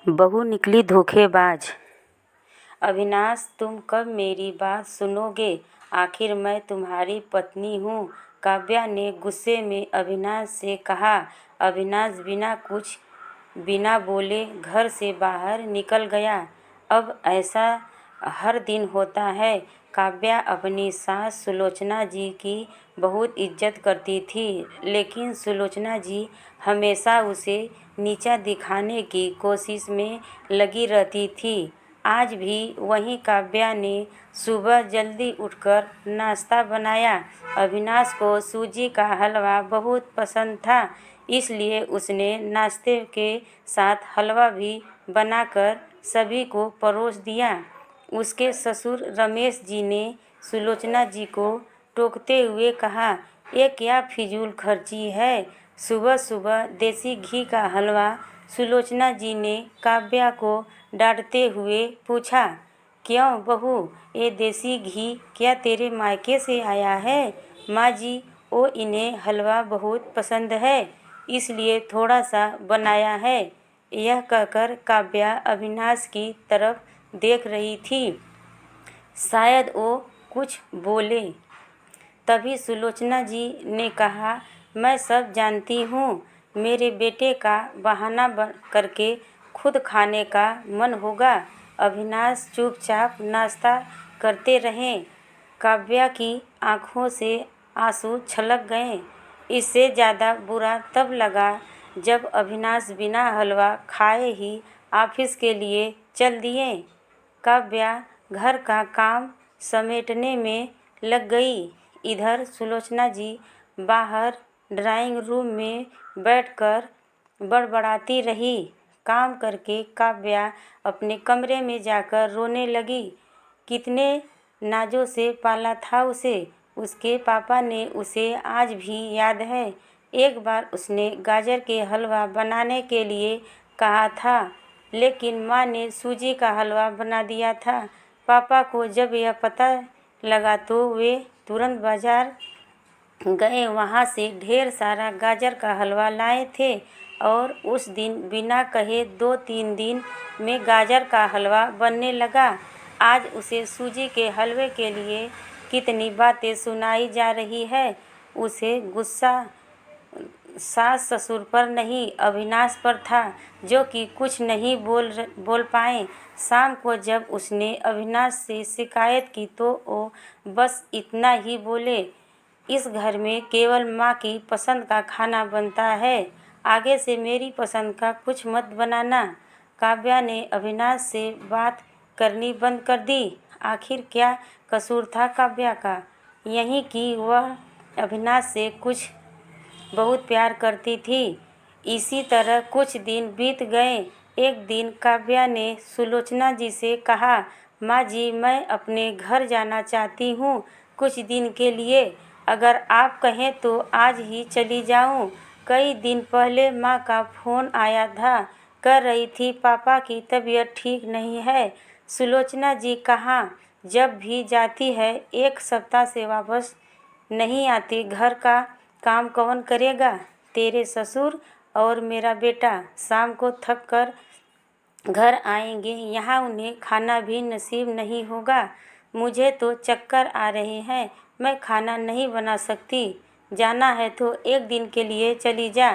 बहू निकली धोखेबाज। अविनाश, तुम कब मेरी बात सुनोगे? आखिर मैं तुम्हारी पत्नी हूँ, काव्या ने गुस्से में अविनाश से कहा। अविनाश बिना बोले घर से बाहर निकल गया। अब ऐसा हर दिन होता है। काव्या अपनी सास सुलोचना जी की बहुत इज्जत करती थी, लेकिन सुलोचना जी हमेशा उसे नीचा दिखाने की कोशिश में लगी रहती थी। आज भी वहीं काव्या ने सुबह जल्दी उठकर नाश्ता बनाया। अविनाश को सूजी का हलवा बहुत पसंद था, इसलिए उसने नाश्ते के साथ हलवा भी बनाकर सभी को परोस दिया। उसके ससुर रमेश जी ने सुलोचना जी को टोकते हुए कहा, ये क्या फिजूल खर्ची है? सुबह सुबह देसी घी का हलवा। सुलोचना जी ने काव्या को डांटते हुए पूछा, क्यों बहू, ये देसी घी क्या तेरे मायके से आया है? माँ जी, वो इन्हें हलवा बहुत पसंद है, इसलिए थोड़ा सा बनाया है। यह कहकर काव्या अविनाश की तरफ देख रही थी, शायद वो कुछ बोले। तभी सुलोचना जी ने कहा, मैं सब जानती हूँ। मेरे बेटे का बहाना करके खुद खाने का मन होगा। अविनाश चुपचाप नाश्ता करते रहे। काव्या की आंखों से आंसू छलक गए। इससे ज़्यादा बुरा तब लगा जब अविनाश बिना हलवा खाए ही ऑफिस के लिए चल दिए। काव्या घर का काम समेटने में लग गई। इधर सुलोचना जी बाहर ड्राइंग रूम में बैठकर बड़बड़ाती रही। काम करके काव्या अपने कमरे में जाकर रोने लगी। कितने नाजों से पाला था उसे। उसके पापा ने उसे आज भी याद है। एक बार उसने गाजर के हलवा बनाने के लिए कहा था, लेकिन माँ ने सूजी का हलवा बना दिया था। पापा को जब यह पता लगा तो वे तुरंत बाजार गए। वहाँ से ढेर सारा गाजर का हलवा लाए थे और उस दिन बिना कहे 2-3 दिन में गाजर का हलवा बनने लगा। आज उसे सूजी के हलवे के लिए कितनी बातें सुनाई जा रही है। उसे गुस्सा सास ससुर पर नहीं, अविनाश पर था, जो कि कुछ नहीं बोल पाए। शाम को जब उसने अविनाश से शिकायत की तो वो बस इतना ही बोले, इस घर में केवल माँ की पसंद का खाना बनता है, आगे से मेरी पसंद का कुछ मत बनाना। काव्या ने अविनाश से बात करनी बंद कर दी। आखिर क्या कसूर था काव्या का? यही कि वह अविनाश से कुछ बहुत प्यार करती थी। इसी तरह कुछ दिन बीत गए। एक दिन काव्या ने सुलोचना जी से कहा, माँ जी, मैं अपने घर जाना चाहती हूँ कुछ दिन के लिए। अगर आप कहें तो आज ही चली जाऊँ। कई दिन पहले माँ का फ़ोन आया था, कह रही थी पापा की तबीयत ठीक नहीं है। सुलोचना जी कहाँ जब भी जाती है 1 सप्ताह से वापस नहीं आती। घर का काम कौन करेगा? तेरे ससुर और मेरा बेटा शाम को थक कर घर आएंगे, यहाँ उन्हें खाना भी नसीब नहीं होगा। मुझे तो चक्कर आ रहे हैं, मैं खाना नहीं बना सकती। जाना है तो 1 दिन के लिए चली जा।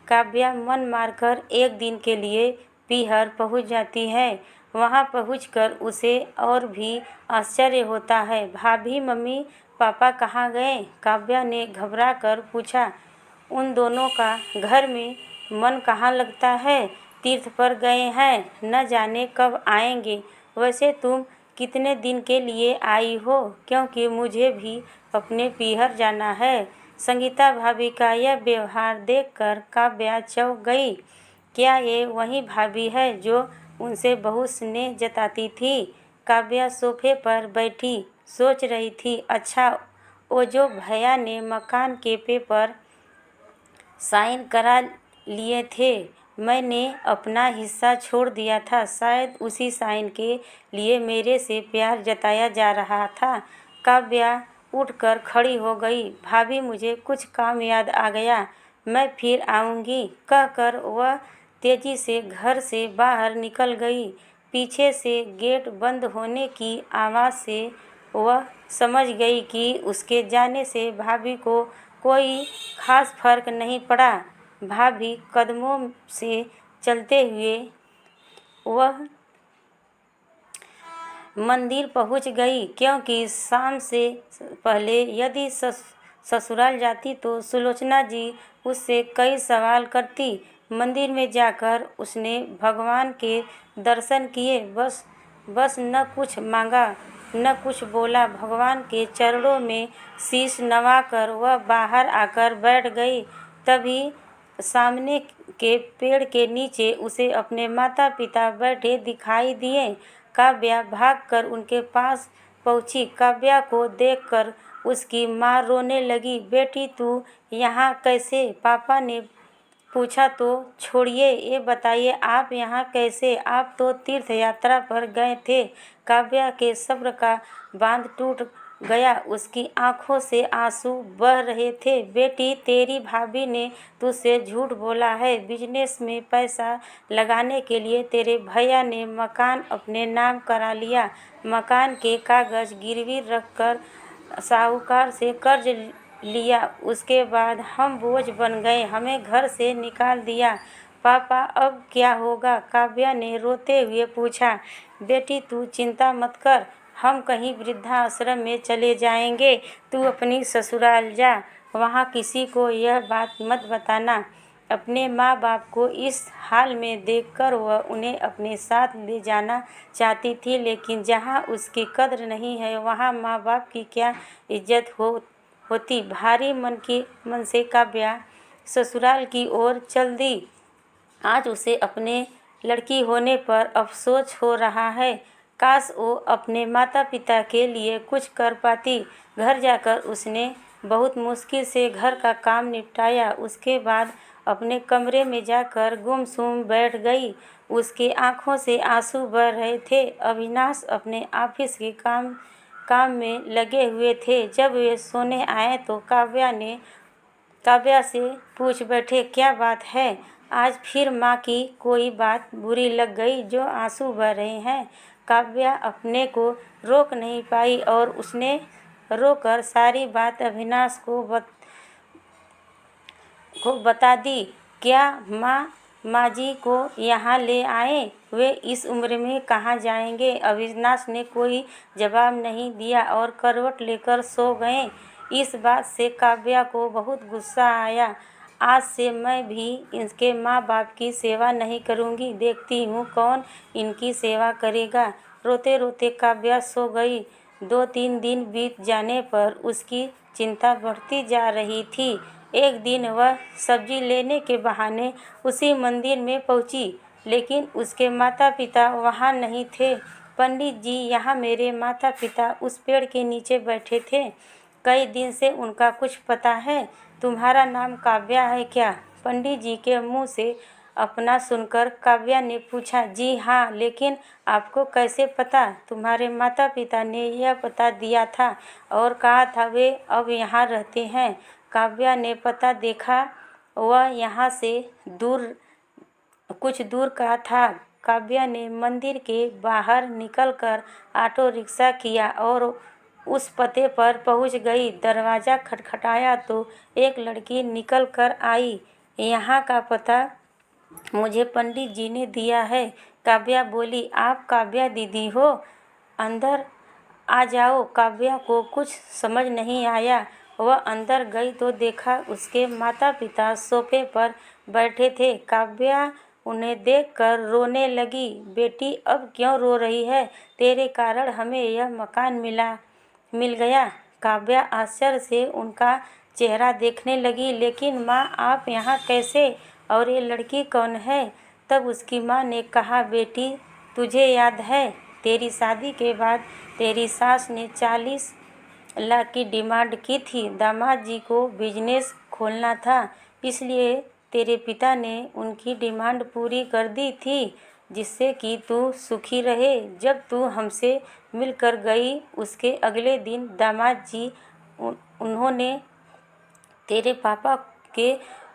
काव्या मन मारकर 1 दिन के लिए पीहर पहुंच जाती है। वहां पहुंचकर उसे और भी आश्चर्य होता है। भाभी, मम्मी पापा कहाँ गए? काव्या ने घबरा कर पूछा। उन दोनों का घर में मन कहाँ लगता है, तीर्थ पर गए हैं, न जाने कब आएंगे। वैसे तुम कितने दिन के लिए आई हो? क्योंकि मुझे भी अपने पीहर जाना है। संगीता भाभी का यह व्यवहार देखकर काव्या चौंक गई। क्या ये वही भाभी है जो उनसे बहुत स्नेह जताती थी? काव्या सोफे पर बैठी सोच रही थी, अच्छा, वो जो भैया ने मकान के पेपर साइन करा लिए थे, मैंने अपना हिस्सा छोड़ दिया था, शायद उसी साइन के लिए मेरे से प्यार जताया जा रहा था। काव्या उठकर खड़ी हो गई। भाभी, मुझे कुछ काम याद आ गया, मैं फिर आऊँगी, कहकर वह तेजी से घर से बाहर निकल गई। पीछे से गेट बंद होने की आवाज़ से वह समझ गई कि उसके जाने से भाभी को कोई खास फर्क नहीं पड़ा। भाभी कदमों से चलते हुए वह मंदिर पहुंच गई, क्योंकि शाम से पहले यदि ससुराल जाती तो सुलोचना जी उससे कई सवाल करती। मंदिर में जाकर उसने भगवान के दर्शन किए, बस न कुछ मांगा न कुछ बोला। भगवान के चरणों में शीश नवाकर वह बाहर आकर बैठ गई। तभी सामने के पेड़ के नीचे उसे अपने माता पिता बैठे दिखाई दिए। काव्या भागकर उनके पास पहुंची। काव्या को देखकर उसकी माँ रोने लगी। बेटी तू यहाँ कैसे? पापा ने पूछा। तो छोड़िए, ये बताइए आप यहाँ कैसे? आप तो तीर्थ यात्रा पर गए थे। काव्या के सब्र का बांध टूट गया, उसकी आंखों से आंसू बह रहे थे। बेटी तेरी भाभी ने तुझसे झूठ बोला है। बिजनेस में पैसा लगाने के लिए तेरे भैया ने मकान अपने नाम करा लिया। मकान के कागज गिरवी रखकर साहूकार से कर्ज लिया। उसके बाद हम बोझ बन गए, हमें घर से निकाल दिया। पापा अब क्या होगा? काव्या ने रोते हुए पूछा। बेटी तू चिंता मत कर, हम कहीं वृद्धाश्रम में चले जाएंगे। तू अपनी ससुराल जा, वहाँ किसी को यह बात मत बताना। अपने माँ बाप को इस हाल में देखकर वह उन्हें अपने साथ ले जाना चाहती थी, लेकिन जहाँ उसकी कद्र नहीं है वहाँ माँ बाप की क्या इज्जत होती। भारी मन से काव्या ससुराल की ओर चल दी। आज उसे अपने लड़की होने पर अफसोस हो रहा है। काश वो अपने माता पिता के लिए कुछ कर पाती। घर जाकर उसने बहुत मुश्किल से घर का काम निपटाया। उसके बाद अपने कमरे में जाकर गुमसुम बैठ गई। उसकी आंखों से आंसू बह रहे थे। अविनाश अपने ऑफिस के काम में लगे हुए थे। जब वे सोने आए तो काव्या से पूछ बैठे, क्या बात है? आज फिर माँ की कोई बात बुरी लग गई जो आंसू बह रहे हैं? काव्या अपने को रोक नहीं पाई और उसने रोकर सारी बात अविनाश को बता दी। क्या माँ जी को यहाँ ले आए? वे इस उम्र में कहाँ जाएंगे? अविनाश ने कोई जवाब नहीं दिया और करवट लेकर सो गए। इस बात से काव्या को बहुत गुस्सा आया। आज से मैं भी इनके माँ बाप की सेवा नहीं करूँगी, देखती हूँ कौन इनकी सेवा करेगा। रोते रोते काव्या सो गई। 2-3 दिन बीत जाने पर उसकी चिंता बढ़ती जा रही थी। एक दिन वह सब्जी लेने के बहाने उसी मंदिर में पहुंची, लेकिन उसके माता पिता वहां नहीं थे। पंडित जी, यहाँ मेरे माता पिता उस पेड़ के नीचे बैठे थे। कई दिन से उनका कुछ पता है? तुम्हारा नाम काव्या है क्या? पंडित जी के मुंह से अपना सुनकर काव्या ने पूछा। जी हाँ, लेकिन आपको कैसे पता? तुम्हारे माता पिता ने यह पता दिया था और कहा था वे अब यहाँ रहते हैं। काव्या ने पता देखा, वह यहाँ से कुछ दूर का था। काव्या ने मंदिर के बाहर निकलकर ऑटो रिक्शा किया और उस पते पर पहुंच गई। दरवाज़ा खटखटाया तो एक लड़की निकल कर आई। यहाँ का पता मुझे पंडित जी ने दिया है। काव्या बोली। आप काव्या दीदी हो? अंदर आ जाओ। काव्या को कुछ समझ नहीं आया। वह अंदर गई तो देखा उसके माता पिता सोफे पर बैठे थे। काव्या उन्हें देखकर रोने लगी। बेटी अब क्यों रो रही है? तेरे कारण हमें यह मकान मिल गया। काव्या आश्चर्य से उनका चेहरा देखने लगी। लेकिन माँ, आप यहाँ कैसे? और ये लड़की कौन है? तब उसकी माँ ने कहा, बेटी तुझे याद है, तेरी शादी के बाद तेरी सास ने 40 लाख की डिमांड की थी। दामाद जी को बिजनेस खोलना था, इसलिए तेरे पिता ने उनकी डिमांड पूरी कर दी थी, जिससे कि तू सुखी रहे। जब तू हमसे मिलकर गई उसके अगले दिन दामाद जी उन्होंने तेरे पापा के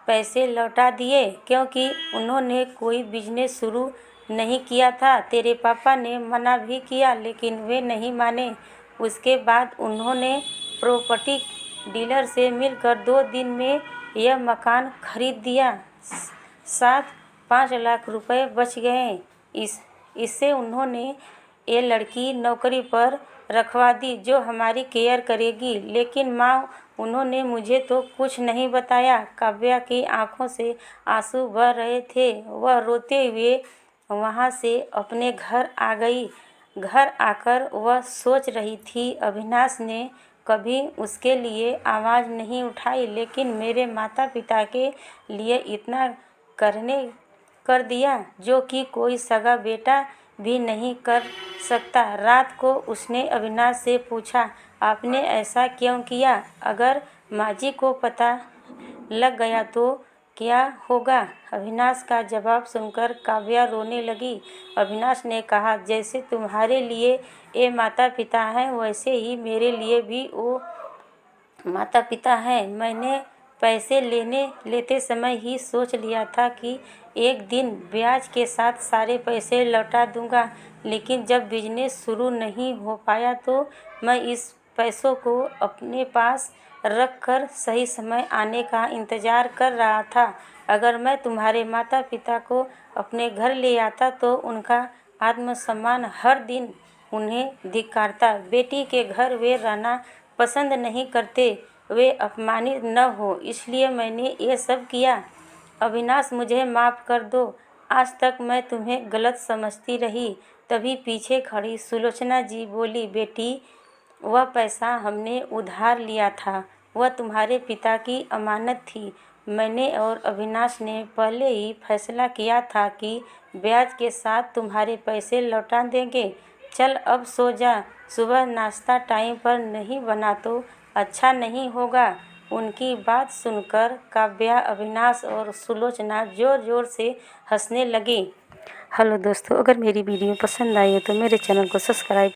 पैसे लौटा दिए क्योंकि उन्होंने कोई बिजनेस शुरू नहीं किया था। तेरे पापा ने मना भी किया लेकिन वे नहीं माने। उसके बाद उन्होंने प्रॉपर्टी डीलर से मिलकर 2 दिन में यह मकान खरीद दिया। साथ 5 लाख रुपए बच गए। इससे उन्होंने ये लड़की नौकरी पर रखवा दी जो हमारी केयर करेगी। लेकिन माँ, उन्होंने मुझे तो कुछ नहीं बताया। काव्या की आंखों से आंसू बह रहे थे। वह रोते हुए वहाँ से अपने घर आ गई। घर आकर वह सोच रही थी, अविनाश ने कभी उसके लिए आवाज़ नहीं उठाई लेकिन मेरे माता पिता के लिए इतना कर दिया जो कि कोई सगा बेटा भी नहीं कर सकता। रात को उसने अविनाश से पूछा, आपने ऐसा क्यों किया? अगर माँ-जी को पता लग गया तो क्या होगा? अविनाश का जवाब सुनकर काव्या रोने लगी। अविनाश ने कहा, जैसे तुम्हारे लिए ये माता पिता हैं वैसे ही मेरे लिए भी वो माता पिता हैं। मैंने पैसे लेते समय ही सोच लिया था कि एक दिन ब्याज के साथ सारे पैसे लौटा दूंगा। लेकिन जब बिजनेस शुरू नहीं हो पाया तो मैं इस पैसों को अपने पास रख कर सही समय आने का इंतज़ार कर रहा था। अगर मैं तुम्हारे माता पिता को अपने घर ले आता तो उनका आत्मसम्मान हर दिन उन्हें धिक्कारता। बेटी के घर वे रहना पसंद नहीं करते, वे अपमानित न हो, इसलिए मैंने ये सब किया। अविनाश, मुझे माफ़ कर दो। आज तक मैं तुम्हें गलत समझती रही। तभी पीछे खड़ी सुलोचना जी बोली, बेटी, वह पैसा हमने उधार लिया था, वह तुम्हारे पिता की अमानत थी। मैंने और अविनाश ने पहले ही फैसला किया था कि ब्याज के साथ तुम्हारे पैसे लौटा देंगे। चल अब सो जा, सुबह नाश्ता टाइम पर नहीं बना तो अच्छा नहीं होगा। उनकी बात सुनकर काव्या, अविनाश और सुलोचना ज़ोर ज़ोर से हंसने लगी। हेलो दोस्तों, अगर मेरी वीडियो पसंद आई है तो मेरे चैनल को सब्सक्राइब